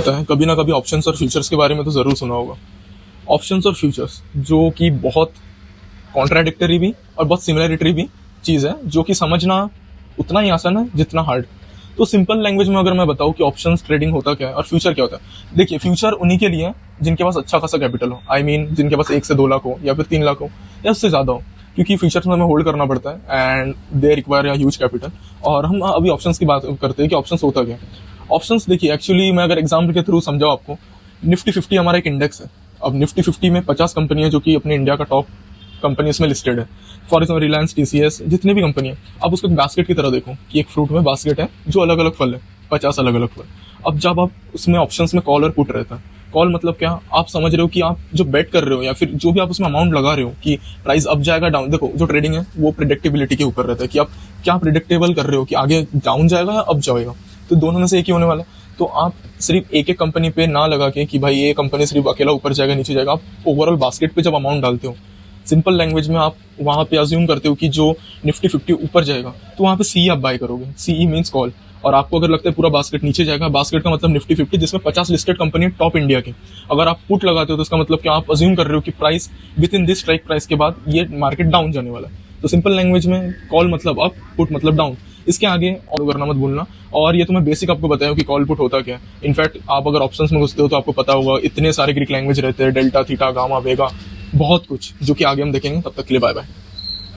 होता है, कभी ना कभी ऑप्शंस और फ्यूचर्स के बारे में तो ज़रूर सुना होगा। ऑप्शंस और फ्यूचर्स जो कि बहुत कॉन्ट्राडिक्टरी भी और बहुत सिमिलरिटी भी चीज़ है, जो कि समझना उतना ही आसान है जितना हार्ड। तो सिंपल लैंग्वेज में अगर मैं बताऊं कि ऑप्शंस ट्रेडिंग होता क्या है और फ्यूचर क्या होता है, देखिए फ्यूचर उन्हीं के लिए है जिनके पास अच्छा खासा कैपिटल हो, आई मीन जिनके पास 1 से 2 लाख हो या फिर 3 लाख हो या उससे ज़्यादा हो, क्योंकि फ्यूचर्स में हमें होल्ड करना पड़ता है एंड दे रिक्वायर या ह्यूज कैपिटल। और हम अभी ऑप्शंस की बात करते हैं कि ऑप्शंस होता क्या है। ऑप्शंस देखिए, एक्चुअली मैं अगर एग्जाम्पल के थ्रू समझाऊं आपको, निफ्टी 50 हमारा एक इंडेक्स है। अब निफ्टी 50 में 50 कंपनियां जो कि अपने इंडिया का टॉप कंपनी उसमें लिस्टेड है। फॉर एग्जाम्पल रिलायंस, टीसीएस, जितनी भी कंपनी है, आप उसको बास्केट की तरह देखो कि एक फ्रूट में बास्केट है जो अलग अलग फल है, 50 अलग अलग फल। अब जब आप उसमें ऑप्शंस में कॉल और पुट रहता है, कॉल मतलब क्या, आप समझ रहे हो कि आप जो बेट कर रहे हो या फिर जो भी आप उसमें अमाउंट लगा रहे हो कि प्राइस अप जाएगा डाउन। देखो जो ट्रेडिंग है वो प्रिडिक्टेबिलिटी के ऊपर रहता है कि आप क्या प्रिडिक्टेबल कर रहे हो कि आगे डाउन जाएगा या अप जाएगा, तो दोनों में से एक ही होने वाला है। तो आप सिर्फ एक एक कंपनी पे ना लगा के कि भाई ये कंपनी सिर्फ अकेला ऊपर जाएगा नीचे जाएगा, आप ओवरऑल बास्केट पे जब अमाउंट डालते हो, सिंपल लैंग्वेज में आप वहां पे अज्यूम करते हो कि जो निफ्टी 50 ऊपर जाएगा तो वहां पे सीई आप बाय करोगे, सीई मींस कॉल। और आपको अगर लगता है पूरा बास्केट नीचे जाएगा, बास्केट का मतलब निफ्टी 50 जिसमें 50 लिस्टेड कंपनी टॉप इंडिया की, अगर आप पुट लगाते हो तो इसका मतलब कि आप अज्यूम कर रहे हो कि price with in this strike price के बाद ये मार्केट डाउन जाने वाला है। तो सिंपल लैंग्वेज में कॉल मतलब अप, पुट मतलब डाउन। इसके आगे और करना मत भूलना। और ये तो मैं बेसिक आपको बताया कि कॉल पुट होता क्या है। इनफैक्ट आप अगर ऑप्शंस में घुसते हो तो आपको पता होगा इतने सारे ग्रीक लैंग्वेज रहते हैं, डेल्टा, थीटा, गामा, वेगा, बहुत कुछ, जो कि आगे हम देखेंगे। तब तक के लिए बाय बाय।